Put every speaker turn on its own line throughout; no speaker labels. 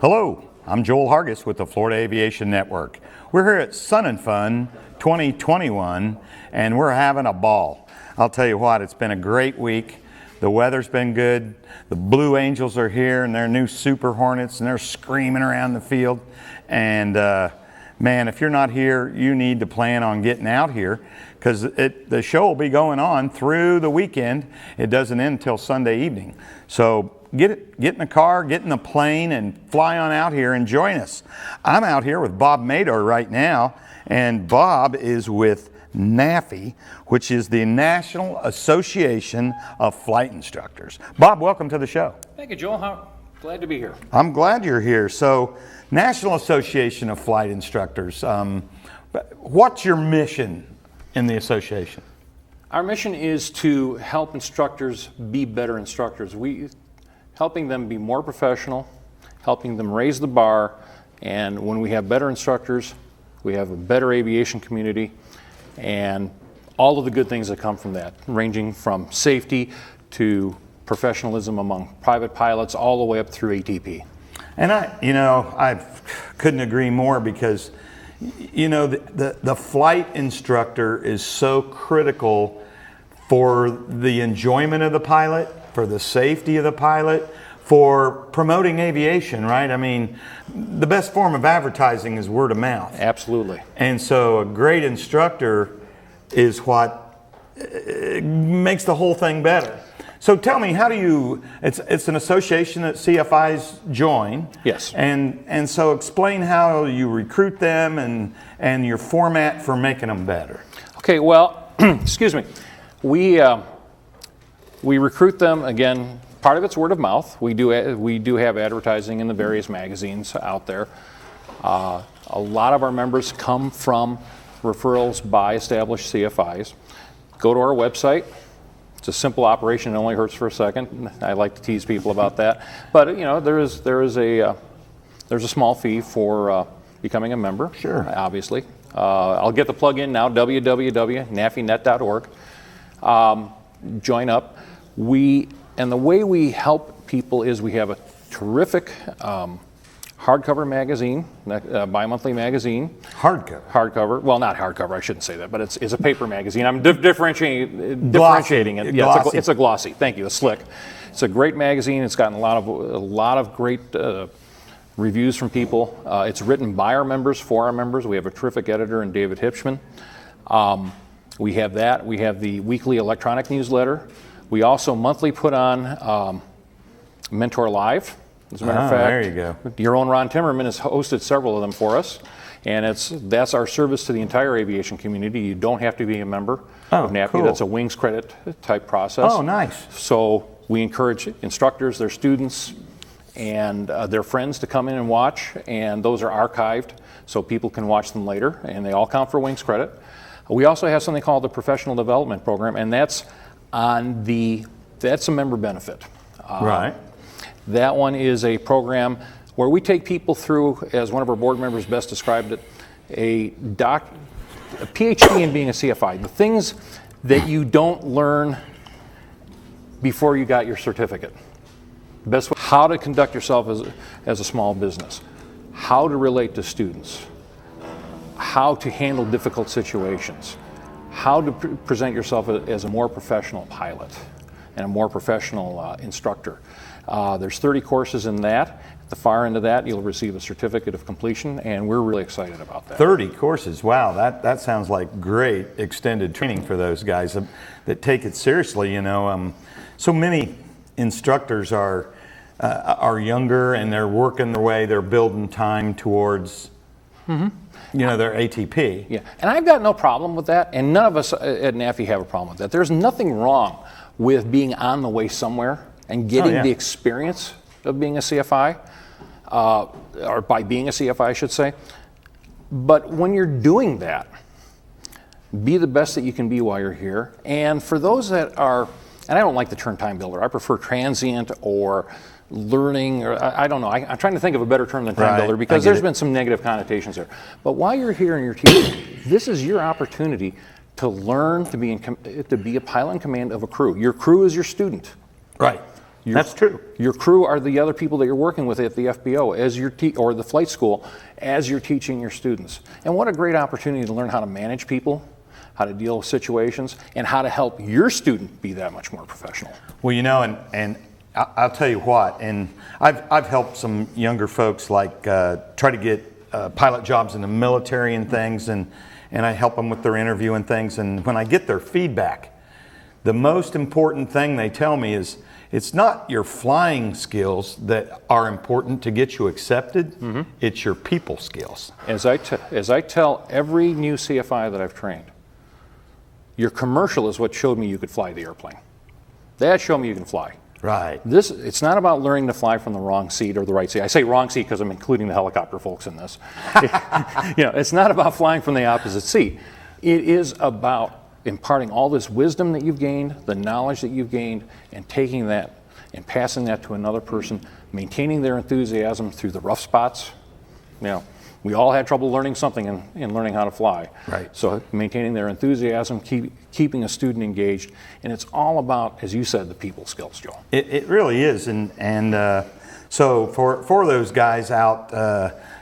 Hello, I'm Joel Hargis with the Florida Aviation Network. We're here at Sun and Fun 2021 and we're having a ball. I'll tell you what, it's been a great week. The weather's been good. The Blue Angels are here and their new Super Hornets and they're screaming around the field. And man, if you're not here, you need to plan on getting out here because the show will be going on through the weekend. It doesn't end until Sunday evening. So get in the car, get in the plane, and fly on out here and join us. I'm out here with Bob Mador right now, and Bob is with NAFI, which is the National Association of Flight Instructors. Bob, welcome to the show.
Thank you, Joel. Glad to be here.
I'm glad you're here. So, National Association of Flight Instructors, what's your mission in the association?
Our mission is to help instructors be better instructors. Helping them be more professional, helping them raise the bar, and when we have better instructors, we have a better aviation community, and all of the good things that come from that, ranging from safety to professionalism among private pilots, all the way up through ATP.
And I couldn't agree more because, the flight instructor is so critical for the enjoyment of the pilot, for the safety of the pilot, for promoting aviation, right? I mean, the best form of advertising is word of mouth.
Absolutely.
And so a great instructor is what makes the whole thing better. So tell me, how do you, it's an association that CFIs join.
Yes.
And so explain how you recruit them and your format for making them better.
Okay, well, excuse me. We recruit them, again, part of it's word of mouth. We do have advertising in the various magazines out there. A lot of our members come from referrals by established CFIs. Go to our website. It's a simple operation. It only hurts for a second. I like to tease people about that. But there's a small fee for becoming a member.
Sure.
Obviously. I'll get the plug in now. www.nafinet.org. Join up. And the way we help people is we have a terrific hardcover magazine, bi-monthly magazine. Hardcover. Well, not hardcover. I shouldn't say that, but it's a paper magazine. I'm differentiating it. Yeah, it's a glossy. Thank you. It's slick. It's a great magazine. It's gotten a lot of great reviews from people. It's written by our members for our members. We have a terrific editor in David Hipschman. We have that. We have the weekly electronic newsletter. We also monthly put on Mentor Live. As a matter of fact,
there you go.
Your own Ron Timmerman has hosted several of them for us, and that's our service to the entire aviation community. You don't have to be a member of NAFI.
Cool.
That's a wings credit type process.
Oh, nice.
So we encourage instructors, their students, and their friends to come in and watch, and those are archived so people can watch them later, and they all count for wings credit. We also have something called the Professional Development Program, and that's a member benefit.
Right.
That one is a program where we take people through, as one of our board members best described it, a PhD in being a CFI. The things that you don't learn before you got your certificate. Best way, how to conduct yourself as a small business, how to relate to students, how to handle difficult situations, how to present yourself as a more professional pilot and a more professional instructor. There's 30 courses in that. At the far end of that, you'll receive a certificate of completion, and we're really excited about that.
30 courses, wow, that sounds like great extended training for those guys that take it seriously. So many instructors are younger and they're working their way, they're building time towards their ATP.
Yeah, and I've got no problem with that, and none of us at NAFI have a problem with that. There's nothing wrong with being on the way somewhere and getting the experience of being a CFI, or by being a CFI, I should say. But when you're doing that, be the best that you can be while you're here. And for those that are, and I don't like the term time builder, I prefer transient or learning, or I don't know. I'm trying to think of a better term than time builder because there's been some negative connotations there. But while you're here and you're teaching, this is your opportunity to learn to be a pilot in command of a crew. Your crew is your student.
Right. That's true.
Your crew are the other people that you're working with at the FBO as or the flight school as you're teaching your students. And what a great opportunity to learn how to manage people, how to deal with situations, and how to help your student be that much more professional.
Well, and I'll tell you what, and I've helped some younger folks like try to get pilot jobs in the military and things, and I help them with their interview and things. And when I get their feedback, the most important thing they tell me is it's not your flying skills that are important to get you accepted. It's your people skills.
As I tell every new CFI that I've trained, your commercial is what showed me you could fly the airplane. That showed me you can fly.
Right.
It's not about learning to fly from the wrong seat or the right seat. I say wrong seat because I'm including the helicopter folks in this. It's not about flying from the opposite seat. It is about imparting all this wisdom that you've gained, the knowledge that you've gained, and taking that and passing that to another person, maintaining their enthusiasm through the rough spots. We all had trouble learning something in learning how to fly.
Right.
So maintaining their enthusiasm, keeping a student engaged, and it's all about, as you said, the people skills, Joe.
It really is, and so for those guys out,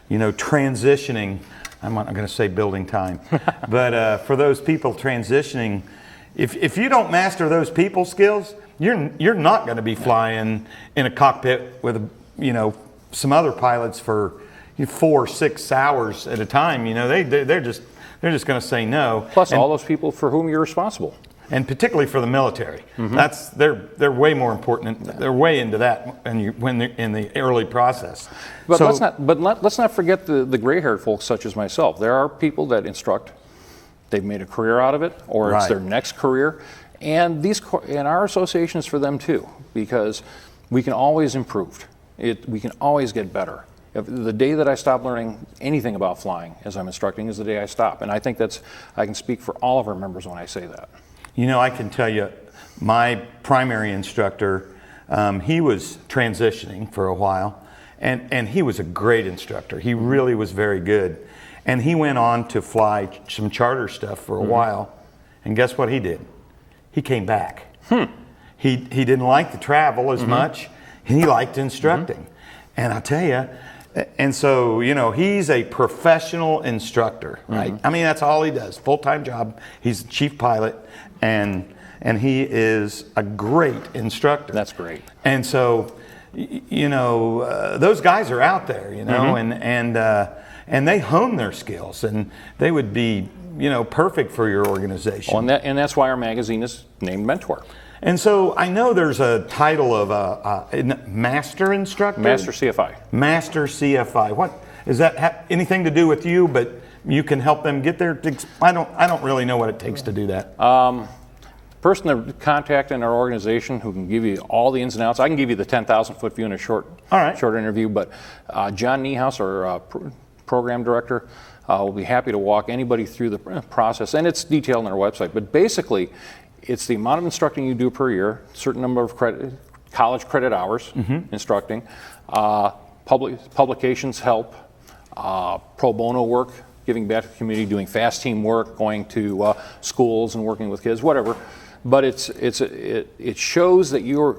transitioning, I'm not going to say building time, but for those people transitioning, if you don't master those people skills, you're not going to be flying in a cockpit with some other pilots for 4 or 6 hours at a time. They're just going to say no.
Plus all those people for whom you're responsible.
And particularly for the military, they're way more important. They're way into that when they're in the early process.
But let's not forget the gray-haired folks such as myself. There are people that instruct. They've made a career out of it, or it's their next career, and our association is for them too, because we can always improve. We can always get better. The day that I stop learning anything about flying as I'm instructing is the day I stop, and I think I can speak for all of our members when I say that.
I can tell you, my primary instructor, he was transitioning for a while, and he was a great instructor. He really was very good. And he went on to fly some charter stuff for a while, and guess what he did? He came back. He didn't like the travel as much, and he liked instructing. And I'll tell you, and so, he's a professional instructor, right? I mean, that's all he does, full-time job. He's the chief pilot, and he is a great instructor.
That's great.
And so, those guys are out there, and they hone their skills, and they would be, perfect for your organization.
Well, and that's why our magazine is named Mentor.
And so I know there's a title of a master instructor?
Master CFI.
Master CFI. What does that have anything to do with you? But you can help them get there. I don't really know what it takes to do that.
Person to contact in our organization who can give you all the ins and outs. I can give you the 10,000 foot view in a short interview. But John Niehaus, our program director, will be happy to walk anybody through the process, and it's detailed on our website. But basically, it's the amount of instructing you do per year, certain number of college credit hours instructing, publications help, pro bono work, giving back to the community, doing fast team work, going to schools and working with kids, whatever. But it shows that you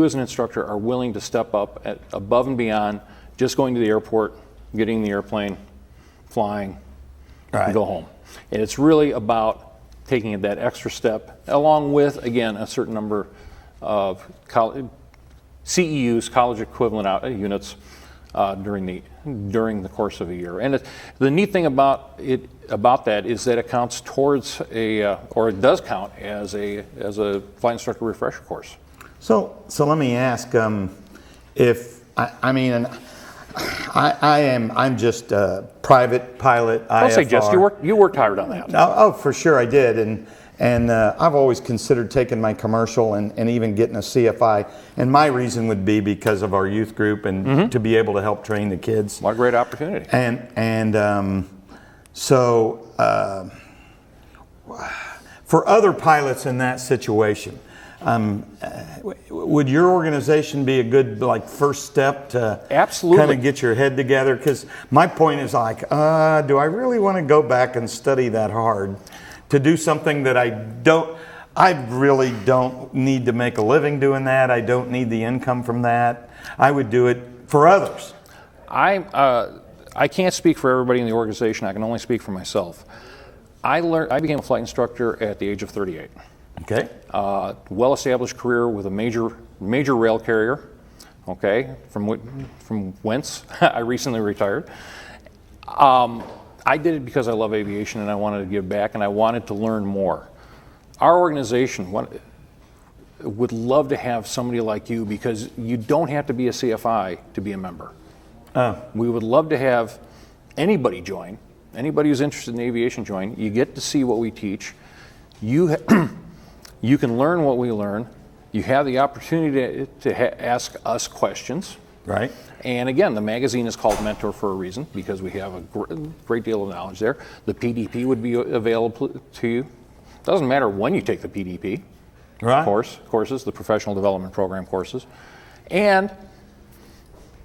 as an instructor are willing to step up above and beyond just going to the airport, getting in the airplane, flying, and go home. And it's really about taking that extra step, along with, again, a certain number of CEUs, college equivalent units, during the course of a year. And the neat thing about that is that it counts towards or it does count as a flight instructor refresher course.
So let me ask, I'm just a private pilot.
Don't say just. You worked hard on that.
Oh, for sure I did, and I've always considered taking my commercial and even getting a CFI. And my reason would be because of our youth group and to be able to help train the kids.
What a great opportunity.
So for other pilots in that situation, would your organization be a good first step to
absolutely
kind of get your head together? Because my point is do I really want to go back and study that hard to do something that I don't? I really don't need to make a living doing that. I don't need the income from that. I would do it for others.
I can't speak for everybody in the organization. I can only speak for myself. I became a flight instructor at the age of 38.
Okay.
Well-established career with a major rail carrier. Okay, from whence I recently retired. I did it because I love aviation and I wanted to give back and I wanted to learn more. Our organization would love to have somebody like you because you don't have to be a CFI to be a member. We would love to have anybody join. Anybody who's interested in aviation join. You get to see what we teach. You can learn what we learn. You have the opportunity to ask us questions.
Right.
And again, the magazine is called Mentor for a reason because we have a great deal of knowledge there. The PDP would be available to you. Doesn't matter when you take the PDP.
Right.
Courses, the professional development program courses. And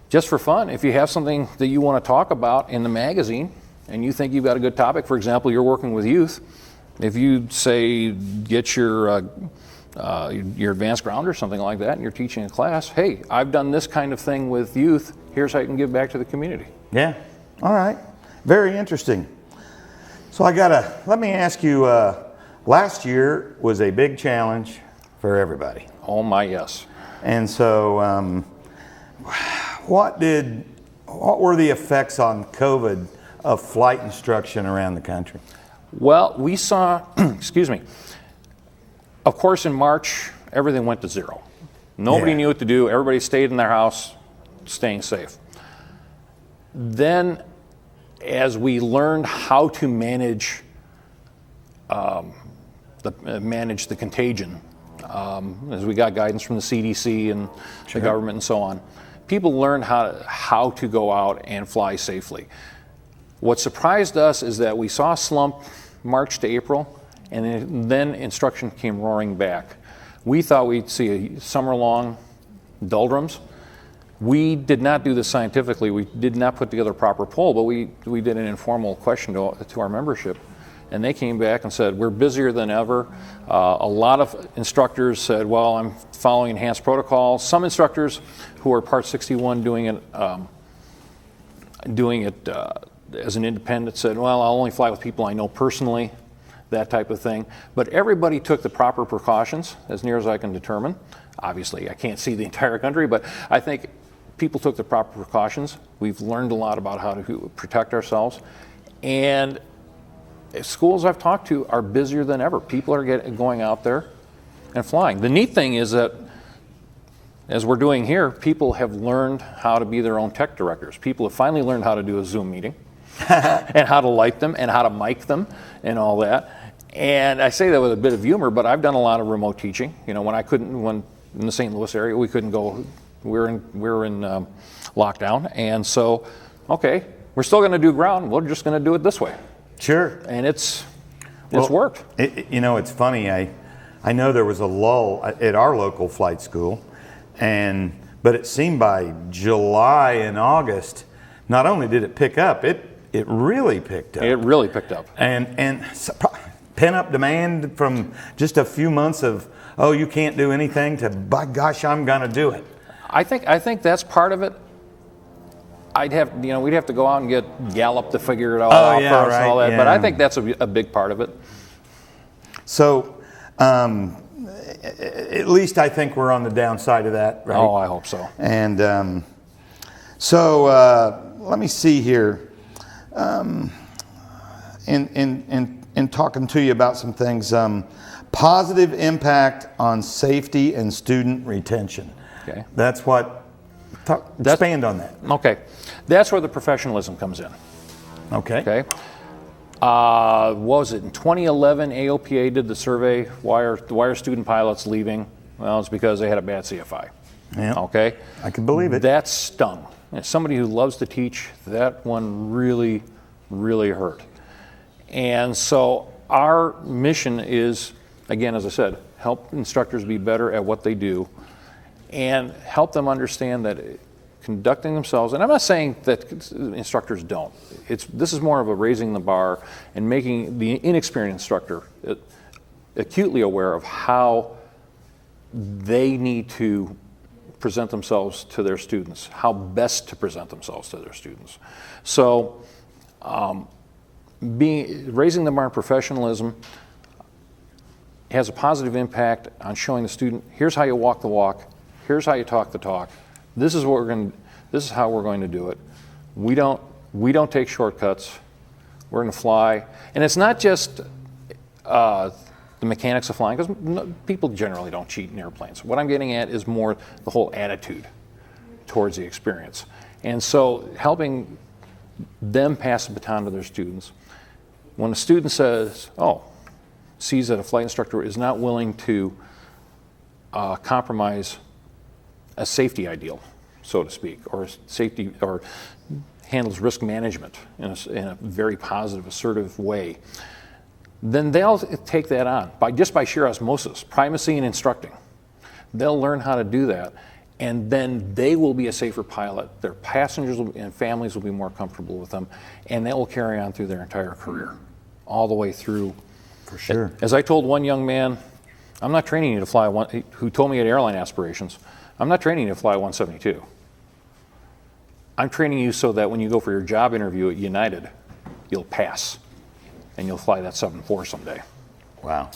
just for fun, if you have something that you want to talk about in the magazine and you think you've got a good topic, for example, you're working with youth, if you say get your advanced ground or something like that and you're teaching a class, hey, I've done this kind of thing with youth, here's how you can give back to the community.
Yeah, all right, very interesting. So let me ask you, last year was a big challenge for everybody.
Oh my, yes.
And so what were the effects on COVID of flight instruction around the country?
Well, we saw, excuse me, of course in March, everything went to zero. Nobody knew what to do. Everybody stayed in their house, staying safe. Then, as we learned how to manage the contagion, as we got guidance from the CDC and the government and so on, people learned how to go out and fly safely. What surprised us is that we saw a slump March to April, and then instruction came roaring back. We thought we'd see a summer-long doldrums. We did not do this scientifically. We did not put together a proper poll, but we did an informal question to our membership, and they came back and said, we're busier than ever. A lot of instructors said, well, I'm following enhanced protocols. Some instructors who are Part 61 doing it as an independent said, well, I'll only fly with people I know personally, that type of thing. But everybody took the proper precautions, as near as I can determine. Obviously, I can't see the entire country, but I think people took the proper precautions. We've learned a lot about how to protect ourselves. And schools I've talked to are busier than ever. People are going out there and flying. The neat thing is that, as we're doing here, people have learned how to be their own tech directors. People have finally learned how to do a Zoom meeting and how to light them and how to mic them and all that. And I say that with a bit of humor, but I've done a lot of remote teaching. You know, when in the St. Louis area, we couldn't go. We were in lockdown, and so, okay, we're still going to do ground. We're just going to do it this way. Sure. And it's worked.
It's funny. I know there was a lull at our local flight school, but it seemed by July and August, not only did it pick up, it really picked up.
It really picked up.
And pent-up demand from just a few months of, oh, you can't do anything, to, by gosh, I'm going to do it.
I think that's part of it. We'd have to go out and get Gallup to figure it all out first and all that. Yeah. But I think that's a big part of it.
So, at least I think we're on the downside of that, right?
Oh, I hope so.
And so let me see here. In talking to you about some things, positive impact on safety and student retention. Okay. That's what. Expand on that.
Okay. That's where the professionalism comes in.
Okay.
Okay. What was it? In 2011, AOPA did the survey. Why are student pilots leaving? Well, it's because they had a bad CFI.
Yeah.
Okay.
I can believe it.
That stung. As somebody who loves to teach, that one really, really hurt. And so our mission is, again, as I said, help instructors be better at what they do and help them understand that conducting themselves, and I'm not saying that instructors don't. This is more of a raising the bar and making the inexperienced instructor acutely aware of how they need to present themselves to their students, how best to present themselves to their students. So raising the bar on professionalism has a positive impact on showing the student, here's how you walk the walk, here's how you talk the talk, this is how we're going to do it. We don't take shortcuts. We're going to fly. And it's not just the mechanics of flying, because people generally don't cheat in airplanes. What I'm getting at is more the whole attitude towards the experience. And so helping them pass the baton to their students. When a student sees that a flight instructor is not willing to compromise a safety ideal, so to speak, or safety, or handles risk management in a very positive, assertive way, then they'll take that on by sheer osmosis, primacy in instructing. They'll learn how to do that, and then they will be a safer pilot. Their passengers and families will be more comfortable with them, and that will carry on through their entire career, all the way through.
For sure.
As I told one young man, I'm not training you to fly who told me he had airline aspirations, I'm not training you to fly 172. I'm training you so that when you go for your job interview at United, you'll pass, and you'll fly that 74 someday.
Wow,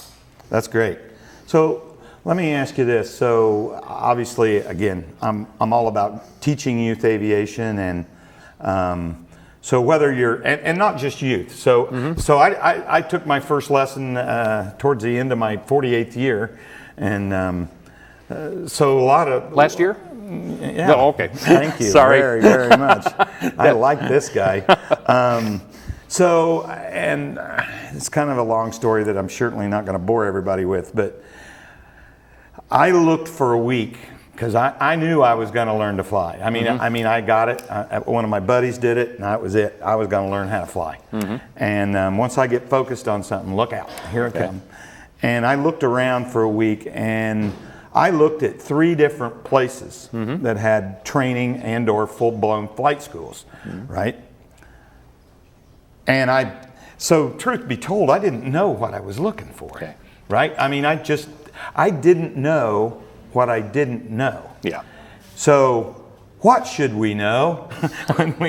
that's great. So let me ask you this. So obviously, again, I'm all about teaching youth aviation, and so whether you're, and not just youth. So so I took my first lesson towards the end of my 48th year, and so a lot of
last year.
Yeah.
No, okay.
Thank you.
Sorry.
Very, very much. I like this guy. So, and it's kind of a long story that I'm certainly not going to bore everybody with, but I looked for a week because I knew I was going to learn to fly. I mean, I got it. One of my buddies did it, and that was it. I was going to learn how to fly. And once I get focused on something, look out, here it comes. And I looked around for a week, and I looked at 3 different places that had training and or full-blown flight schools, right? And so truth be told, I didn't know what I was looking for, right? I mean, I didn't know what I didn't know.
Yeah.
So what should we know when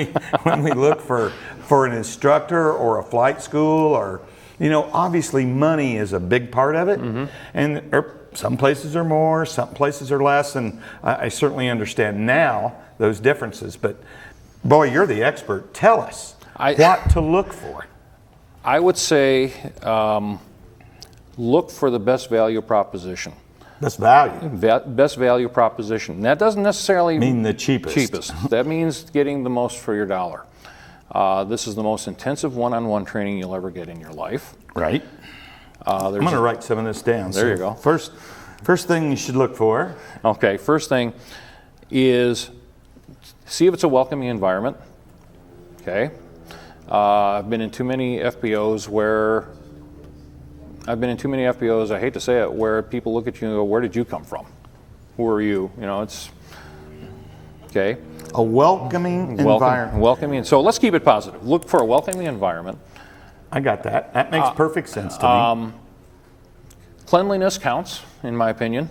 we look for an instructor or a flight school, or, you know, obviously money is a big part of it, and some places are more, some places are less, and I certainly understand now those differences. But boy, you're the expert. Tell us what to look for.
I would say look for the best value proposition.
Best value?
Best value proposition. And that doesn't necessarily
mean the cheapest.
That means getting the most for your dollar. This is the most intensive one-on-one training you'll ever get in your life.
Right. I'm going to write some of this down.
There you go.
First thing you should look for.
Okay, first thing is see if it's a welcoming environment. Okay. I've been in too many FBOs I hate to say it, where people look at you and go, where did you come from? Who are you? You know, it's, okay.
A welcoming environment.
Welcoming. So let's keep it positive. Look for a welcoming environment.
I got that. That makes perfect sense to me.
Cleanliness counts, in my opinion.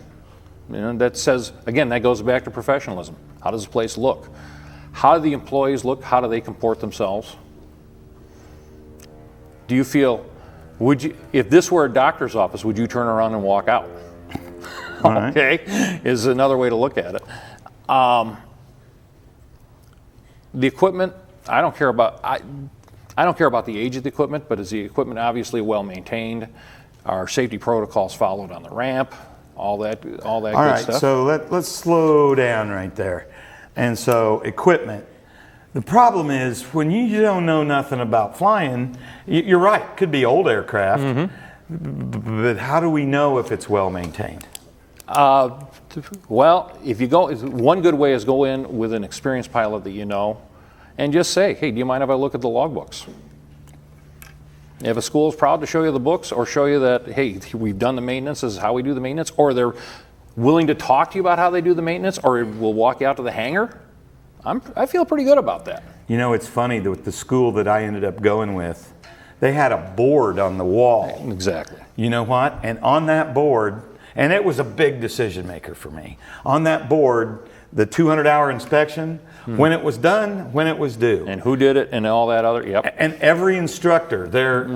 You know, that says, again, that goes back to professionalism. How does the place look? How do the employees look? How do they comport themselves? Do you feel, if this were a doctor's office, would you turn around and walk out? Okay, is another way to look at it. The equipment, I don't care about the age of the equipment, but is the equipment obviously well maintained? Are safety protocols followed on the ramp? All that good stuff. All right,
so let's slow down right there. And so equipment. The problem is when you don't know nothing about flying, you're right, it could be old aircraft, but how do we know if it's well maintained?
Well, one good way is go in with an experienced pilot that you know and just say, hey, do you mind if I look at the logbooks? If a school is proud to show you the books or show you that, hey, we've done the maintenance, this is how we do the maintenance, or they're willing to talk to you about how they do the maintenance, or will walk you out to the hangar, I feel pretty good about that.
You know, it's funny that with the school that I ended up going with, they had a board on the wall.
Exactly.
You know what? And on that board, and it was a big decision maker for me, on that board, the 200-hour inspection, when it was done, when it was due.
And who did it and all that other, yep.
And every instructor, their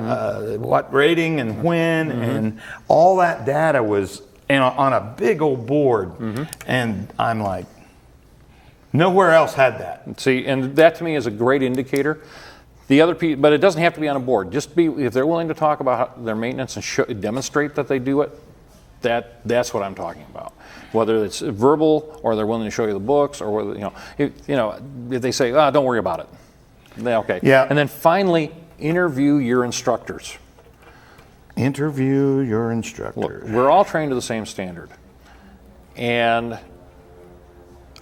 what rating and when, and all that data was on a big old board. And I'm like, nowhere else had that.
See, and that to me is a great indicator. The other people, but it doesn't have to be on a board. Just be, if they're willing to talk about their maintenance and demonstrate that they do it, that's what I'm talking about. Whether it's verbal or they're willing to show you the books, or whether if they say, "Ah, don't worry about it," okay.
Yeah.
And then finally, interview your instructors.
Interview your instructors.
Look, we're all trained to the same standard, and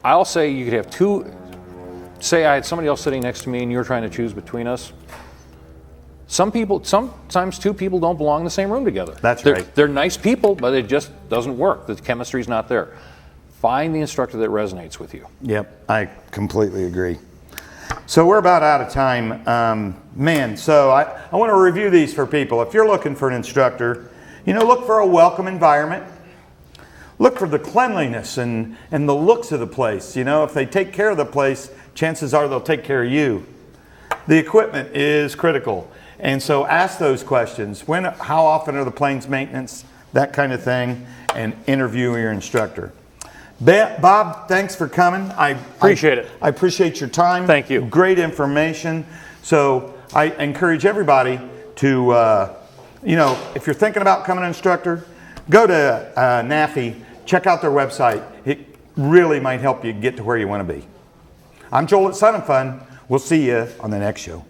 I'll say you could have two. Say I had somebody else sitting next to me, and you were trying to choose between us. Sometimes two people don't belong in the same room together.
That's right.
They're nice people, but it just doesn't work. The chemistry's not there. Find the instructor that resonates with you.
Yep, I completely agree. So we're about out of time. So I want to review these for people. If you're looking for an instructor, look for a welcome environment. Look for the cleanliness and the looks of the place. If they take care of the place, chances are they'll take care of you. The equipment is critical. And so ask those questions. How often are the planes maintenance? That kind of thing. And interview your instructor. Bob, thanks for coming. I
appreciate it.
I appreciate your time.
Thank you.
Great information. So I encourage everybody to, if you're thinking about becoming an instructor, go to NAFI, check out their website. It really might help you get to where you want to be. I'm Joel at Sun and Fun. We'll see you on the next show.